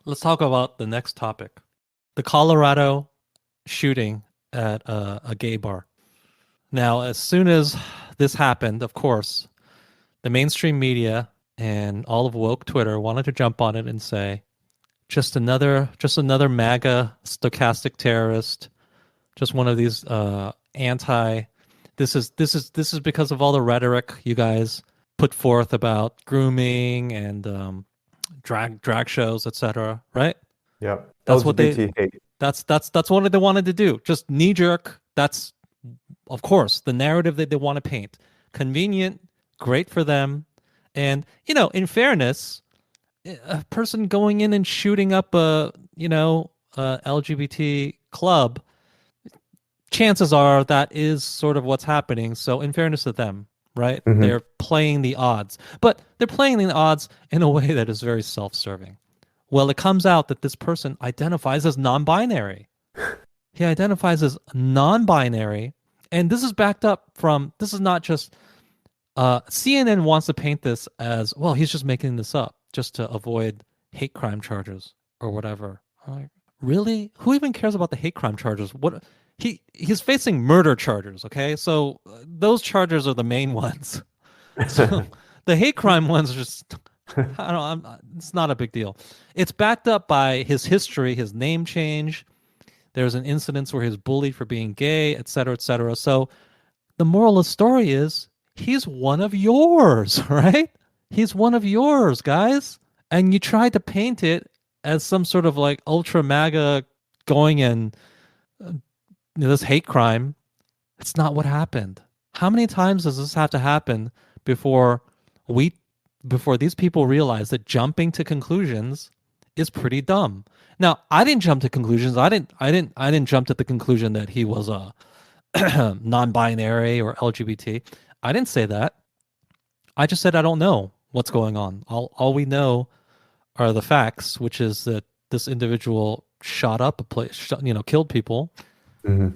Let's talk about the next topic. The Colorado shooting at a gay bar. Now, as soon as this happened, of course, the mainstream media and all of woke Twitter wanted to jump on it and say, just another MAGA stochastic terrorist, just one of these anti. This is because of all the rhetoric you guys put forth about grooming and drag shows, etc. Right? Yep. That's what they LGBT hate. that's what they wanted to do. Just knee jerk. That's of course the narrative that they want to paint. Convenient, great for them. And in fairness, a person going in and shooting up a LGBT club, chances are that is sort of what's happening. So in fairness to them, right? Hmm. They're playing the odds. But they're playing the odds in a way that is very self-serving. Well, it comes out that this person identifies as non-binary. He identifies as non-binary, and this is backed up from. This is not just CNN wants to paint this as well. He's just making this up just to avoid hate crime charges or whatever. I'm like, really? Who even cares about the hate crime charges? What he's facing murder charges. Okay, so those charges are the main ones. So the hate crime ones are just. I don't know. It's not a big deal. It's backed up by his history, his name change. There's an incident where he was bullied for being gay, et cetera, et cetera. So the moral of the story is he's one of yours, right? He's one of yours, guys. And you tried to paint it as some sort of like ultra MAGA going and this hate crime. It's not what happened. How many times does this have to happen before we before these people realize that jumping to conclusions is pretty dumb? Now, I didn't jump to conclusions. I didn't jump to the conclusion that he was a non-binary or LGBT. I didn't say that. I just said I don't know what's going on. All we know are the facts, which is that this individual shot up a place, killed people. Hmm.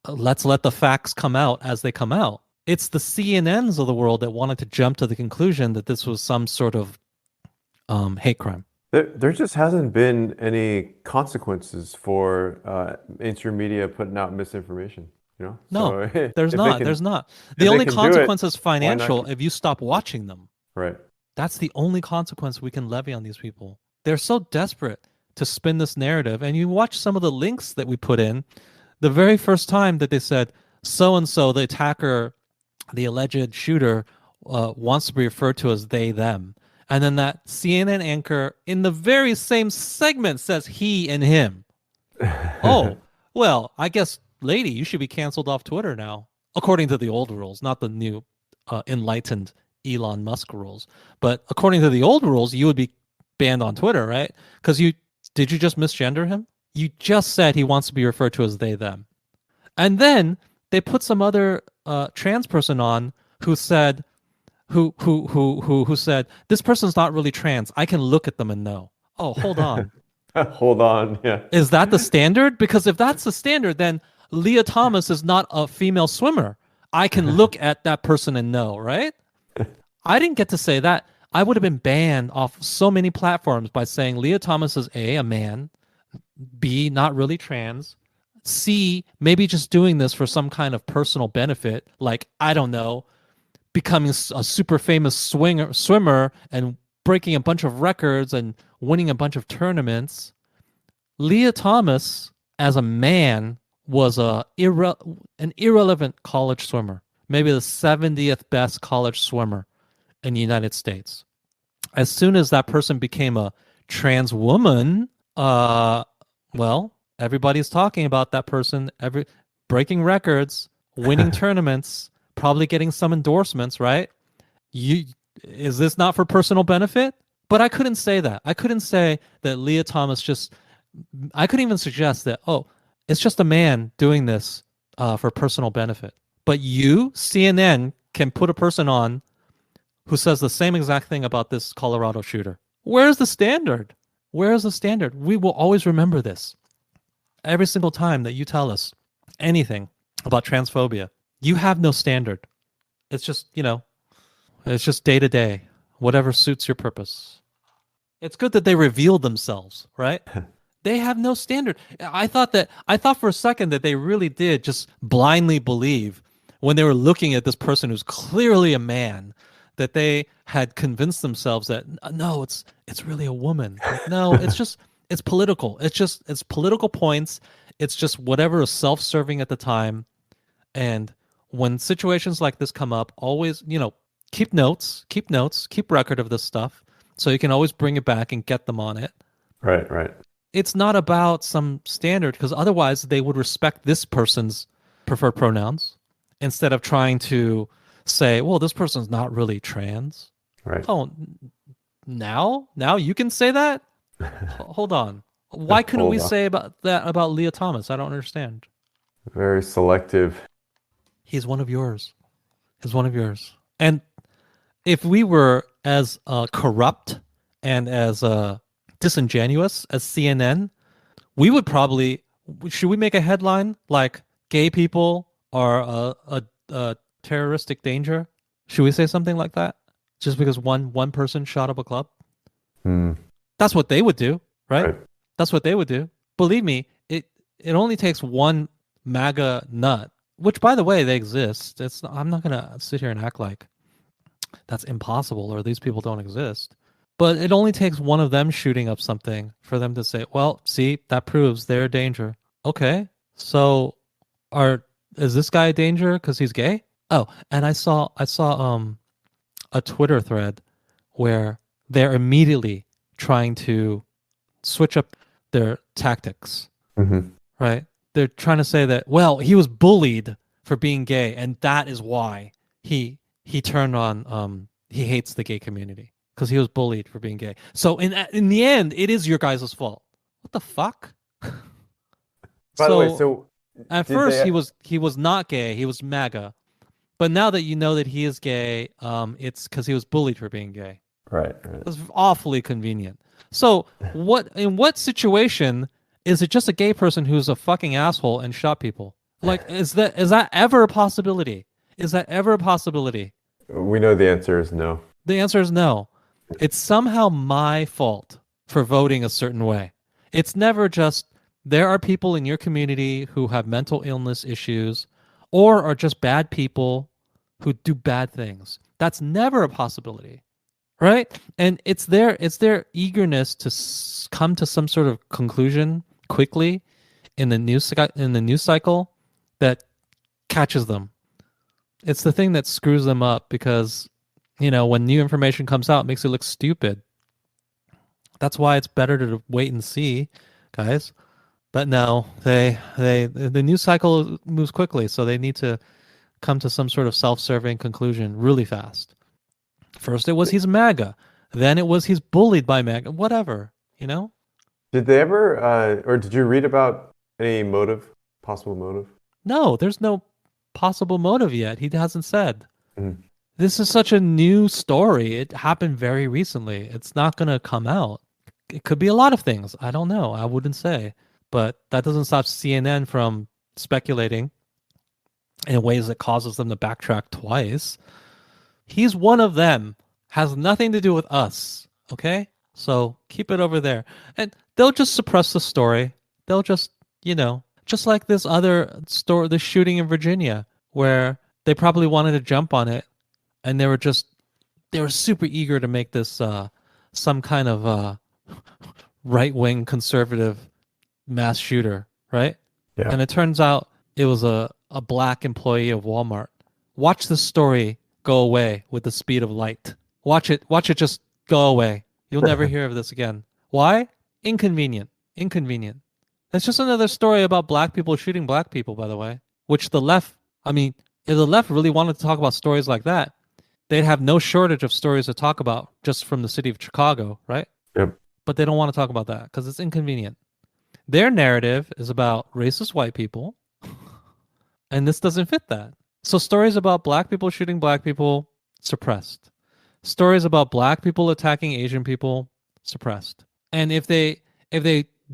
Let's let the facts come out as they come out. It's the CNNs of the world that wanted to jump to the conclusion that this was some sort of hate crime. There just hasn't been any consequences for mainstream media putting out misinformation, you know? No, So there's if they not. can There's not. The if they only can do it, consequence is why not? financial if you stop watching them. Right. That's the only consequence we can levy on these people. They're so desperate to spin this narrative. And you watch some of the links that we put in. The very first time that they said, so and so, the attacker, the alleged shooter, wants to be referred to as they, them. And then that CNN anchor in the very same segment says he and him. Oh, well, I guess, lady, you should be canceled off Twitter now, according to the old rules, not the new enlightened Elon Musk rules. But according to the old rules, you would be banned on Twitter, right? Because you just misgender him? You just said he wants to be referred to as they, them. And then they put some other trans person on who said, who said, this person's not really trans. I can look at them and know. Oh, hold on. Hold on. Yeah. Is that the standard? Because if that's the standard, then Leah Thomas is not a female swimmer. I can look at that person and know, right? I didn't get to say that. I would have been banned off so many platforms by saying Leah Thomas is A, a man, B, not really trans, C, maybe just doing this for some kind of personal benefit, like, I don't know, becoming a super famous swimmer and breaking a bunch of records and winning a bunch of tournaments. Leah Thomas, as a man, was an irrelevant college swimmer, maybe the 70th best college swimmer in the United States. As soon as that person became a trans woman, well, everybody's talking about that person, breaking records, winning tournaments, probably getting some endorsements, right? You Is this not for personal benefit? But I couldn't say that. I couldn't say that Leah Thomas I couldn't even suggest that, oh, it's just a man doing this for personal benefit. But you, CNN, can put a person on who says the same exact thing about this Colorado shooter. Where's the standard? Where is the standard? We will always remember this. Every single time that you tell us anything about transphobia, you have no standard. It's just, it's just day to day, whatever suits your purpose. It's good that they revealed themselves, right? They have no standard. I thought for a second that they really did just blindly believe when they were looking at this person who's clearly a man that they had convinced themselves that no, it's really a woman. Like no, it's political. It's political points. It's just whatever is self-serving at the time. And when situations like this come up, always, keep notes, keep record of this stuff so you can always bring it back and get them on it. Right, right. It's not about some standard because otherwise they would respect this person's preferred pronouns instead of trying to say, well, this person's not really trans. Right. Oh, now you can say that? Hold on. Why couldn't we Hold on. say about that about Leah Thomas? I don't understand. Very selective. He's one of yours. He's one of yours. And if we were as corrupt and as disingenuous as CNN, we would probably should we make a headline like gay people are a terroristic danger? Should we say something like that? Just because one person shot up a club? Hmm. That's what they would do, right? Right. That's what they would do. Believe me, it only takes one MAGA nut, which by the way they exist. I'm not gonna sit here and act like that's impossible or these people don't exist. But it only takes one of them shooting up something for them to say, "Well, see, that proves they're a danger." Okay, so is this guy a danger because he's gay? Oh, and I saw a Twitter thread where they're immediately trying to switch up their tactics, Hmm. right? They're trying to say that, well, he was bullied for being gay, and that is why he turned on he hates the gay community because he was bullied for being gay. So in the end, it is your guys' fault. What the fuck? By the way, So so at did first they? he was not gay, he was MAGA. But now that you know that he is gay, it's because he was bullied for being gay. Right, right. It's awfully convenient. So in what situation is it just a gay person who's a fucking asshole and shot people? Like is that ever a possibility? Is that ever a possibility? We know the answer is no. The answer is no. It's somehow my fault for voting a certain way. It's never just there are people in your community who have mental illness issues or are just bad people who do bad things. That's never a possibility, right? And it's their eagerness to come to some sort of conclusion quickly in the news cycle that catches them. It's the thing that screws them up because when new information comes out, it makes it look stupid. That's why it's better to wait and see, guys. But no, the news cycle moves quickly, so they need to come to some sort of self-serving conclusion really fast. First, it was he's MAGA, then it was he's bullied by MAGA. Whatever, you know. Did they ever, or did you read about any motive, possible motive? No, there's no possible motive yet. He hasn't said. Mhm. This is such a new story. It happened very recently. It's not going to come out. It could be a lot of things. I don't know. I wouldn't say. But that doesn't stop CNN from speculating in ways that causes them to backtrack twice. He's one of them. Has nothing to do with us. Okay? So keep it over there. And they'll just suppress the story. They'll just, just like this other story, the shooting in Virginia, where they probably wanted to jump on it and they were super eager to make this some kind of right-wing conservative mass shooter, right? Yeah. And it turns out it was a black employee of Walmart. Watch this story go away with the speed of light. Watch it just go away. You'll never hear of this again. Why? Inconvenient. Inconvenient. That's just another story about black people shooting black people, by the way, which the left, if the left really wanted to talk about stories like that, they'd have no shortage of stories to talk about just from the city of Chicago, right? Yep. But they don't want to talk about that because it's inconvenient. Their narrative is about racist white people, and this doesn't fit that. So stories about black people shooting black people, suppressed. Stories about black people attacking Asian people, suppressed. And if they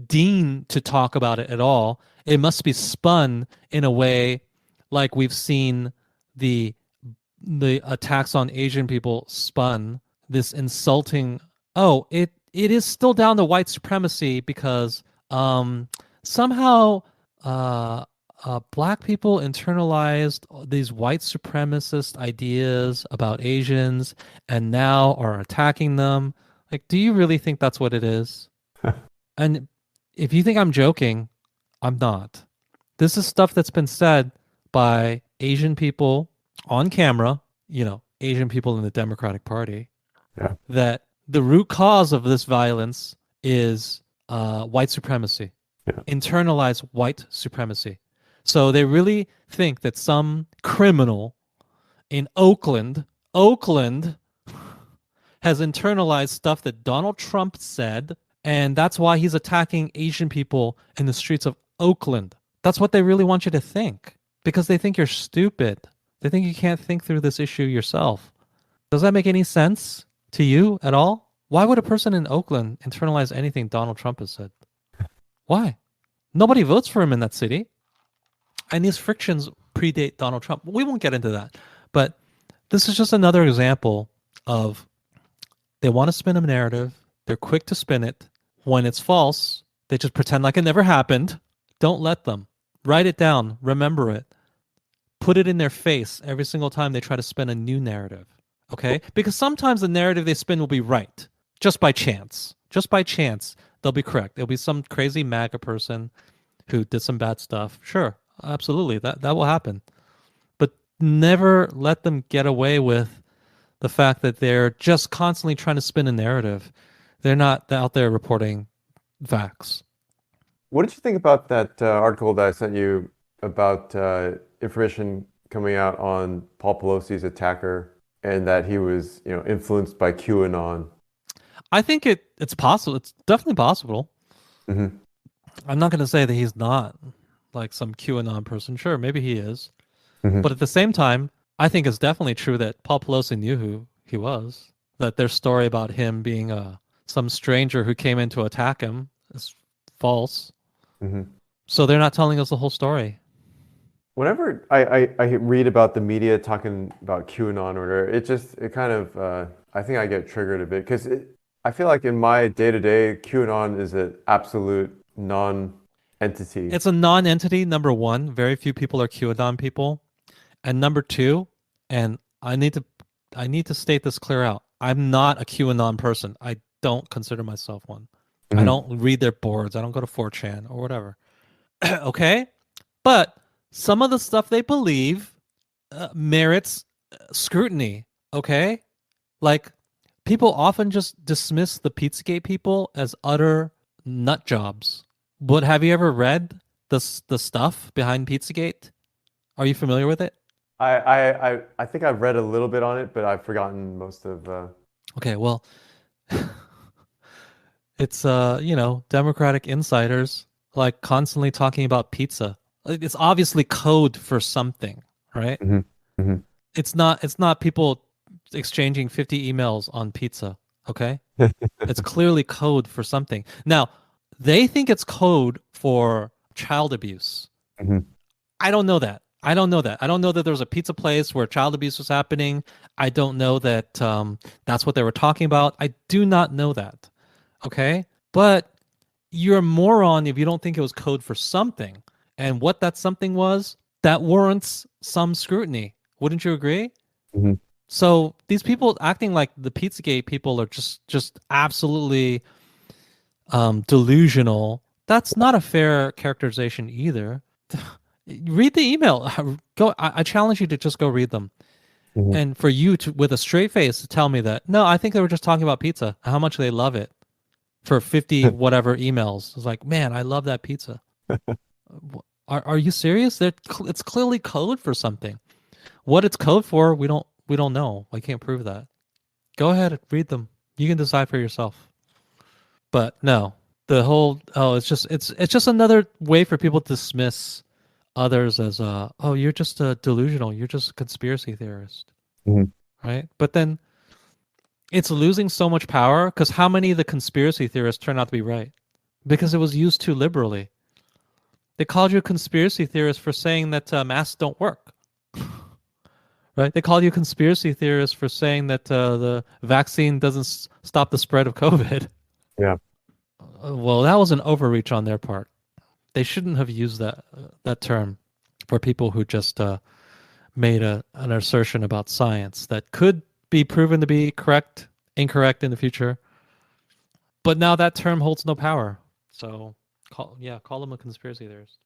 deign to talk about it at all, it must be spun in a way like we've seen the attacks on Asian people spun, this insulting, it is still down to white supremacy because somehow black people internalized these white supremacist ideas about Asians and now are attacking them. Like, do you really think that's what it is? And if you think I'm joking, I'm not. This is stuff that's been said by Asian people on camera, Asian people in the Democratic Party, Yeah. that the root cause of this violence is white supremacy, Yeah. internalized white supremacy. So they really think that some criminal in Oakland has internalized stuff that Donald Trump said, and that's why he's attacking Asian people in the streets of Oakland. That's what they really want you to think because they think you're stupid. They think you can't think through this issue yourself. Does that make any sense to you at all? Why would a person in Oakland internalize anything Donald Trump has said? Why? Nobody votes for him in that city. And these frictions predate Donald Trump. We won't get into that. But this is just another example of they want to spin a narrative. They're quick to spin it. When it's false, they just pretend like it never happened. Don't let them. Write it down. Remember it. Put it in their face every single time they try to spin a new narrative. Okay? Because sometimes the narrative they spin will be right. Just by chance. Just by chance, they'll be correct. There'll be some crazy MAGA person who did some bad stuff. Sure. Absolutely. That will happen. But never let them get away with the fact that they're just constantly trying to spin a narrative. They're not out there reporting facts. What did you think about that article that I sent you about information coming out on Paul Pelosi's attacker and that he was, influenced by QAnon? I think it's possible. It's definitely possible. Mm-hmm. I'm not going to say that he's not like some QAnon person. Sure, maybe he is. Mm-hmm. But at the same time, I think it's definitely true that Paul Pelosi knew who he was. That their story about him being some stranger who came in to attack him is false. Mm-hmm. So they're not telling us the whole story. Whenever I read about the media talking about QAnon or whatever, it kind of, I think I get triggered a bit because I feel like in my day-to-day, QAnon is an absolute non-entity. It's a non-entity, number one. Very few people are QAnon people. And number two, and I need to state this clear out. I'm not a QAnon person. I don't consider myself one. Mm-hmm. I don't read their boards. I don't go to 4chan or whatever. Okay? But some of the stuff they believe merits scrutiny. Okay? Like, people often just dismiss the Pizzagate people as utter nut jobs. But have you ever read the stuff behind Pizzagate? Are you familiar with it? I think I've read a little bit on it, but I've forgotten most of. Okay, well, it's Democratic insiders like constantly talking about pizza. It's obviously code for something, right? Mm-hmm. Mm-hmm. It's not people exchanging 50 emails on pizza, okay? It's clearly code for something. Now, they think it's code for child abuse. Mm-hmm. I don't know that. I don't know that there was a pizza place where child abuse was happening. I don't know that that's what they were talking about. I do not know that. Okay? But you're a moron if you don't think it was code for something. And what that something was, that warrants some scrutiny. Wouldn't you agree? Mm-hmm. So these people acting like the Pizzagate people are just absolutely delusional. That's not a fair characterization either. Read the email. I challenge you to just go read them. Mm-hmm. And for you to, with a straight face, to tell me that, no, I think they were just talking about pizza, how much they love it for 50 whatever emails. It's like, man, I love that pizza. Are you serious? It's clearly code for something. What it's code for, we don't know. I can't prove that. Go ahead and read them. You can decide for yourself. But no, the whole, it's just another way for people to dismiss others as you're just delusional, you're just a conspiracy theorist. Mm-hmm. Right? But then it's losing so much power because how many of the conspiracy theorists turn out to be right? Because it was used too liberally. They called you a conspiracy theorist for saying that masks don't work. Right? They called you a conspiracy theorist for saying that the vaccine doesn't stop the spread of COVID. Yeah. Well, that was an overreach on their part. They shouldn't have used that term for people who just made an assertion about science that could be proven to be incorrect in the future. But now that term holds no power. So, call them a conspiracy theorist.